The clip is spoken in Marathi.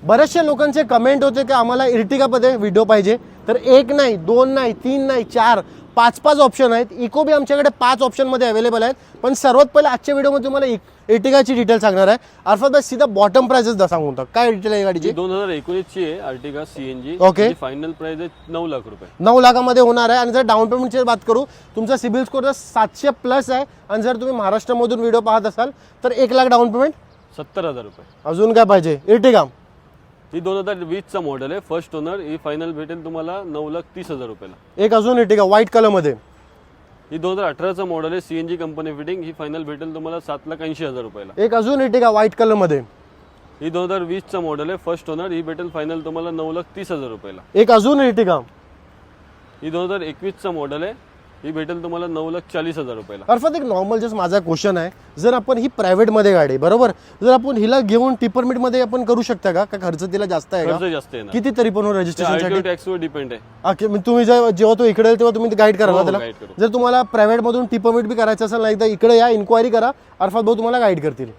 बऱ्याचशा लोकांचे कमेंट होते की आम्हाला इर्टिगामध्ये व्हिडिओ पाहिजे, तर 1 नाही 2 नाही 3 नाही 4 5 ऑप्शन आहेत. इको बी आमच्याकडे 5 ऑप्शनमध्ये अवेलेबल आहेत. पण सर्वात पहिले आजच्या व्हिडिओमध्ये तुम्हाला इर्टिगाची डिटेल सांगणार आहे. अर्थात भाई सीधा बॉटम प्राइसेस सांगून टाक, काय डिटेल आहे गाडीची? 2019 ची आहे Ertiga CNG. Okay. Final price आहे 9 लाख रुपये. 9 लाखामध्ये होणार आहे. आणि जर डाऊन पेमेंटची बात करू, तुमचा सिबिल स्कोर 700+ आहे. आणि जर तुम्ही महाराष्ट्रामधून व्हिडिओ पाहत असाल तर 1 लाख डाऊन पेमेंट, 70,000 रुपये. अजून काय पाहिजे? इर्टिगा ही 2020 चा मॉडेल आहे, फर्स्ट ओनर. ही फायनल भेटेल तुम्हाला 9,30,000 रुपयाला. एक अजून इर्टिगा व्हाईट कलरमध्ये. ही 2018 चा मॉडेल आहे, सीएनजी कंपनी फिटिंग. ही फायनल भेटेल तुम्हाला 7,80,000 रुपयाला. एक अजून इर्टिगा व्हाईट कलरमध्ये. ही 2020 चा मॉडेल आहे, फर्स्ट ओनर. ही भेटेल फायनल तुम्हाला 9,30,000 रुपयाला. एक अजून इर्टिगा. ही 2021 चा मॉडेल आहे, ही भेटेल तुम्हाला 9,40,000 रुपयाला. अर्थात एक नॉर्मल जस्ट माझा क्वेश्चन आहे, जर आपण ही प्रायव्हेटमध्ये गाडी बरोबर, जर आपण हिला घेऊन टिपरमिटमध्ये आपण करू शकता का? का खर्च तिला जास्त आहे का? खर्च जास्त आहे ना. किती तरी पण रजिस्ट्रेशनसाठी? टॅक्स वर डिपेंड आहे. ओके, तुम्ही जेव्हा तो इकडे येईल तेव्हा तुम्ही गाईड करा ना हो, त्याला. guide करू. जर तुम्हाला प्रायव्हेटमधून टिपरमिट बी करायचं असेल ना, एकदा इकडे या, इन्क्वायरी करा. अर्थात भाऊ तुम्हाला गाईड करतील.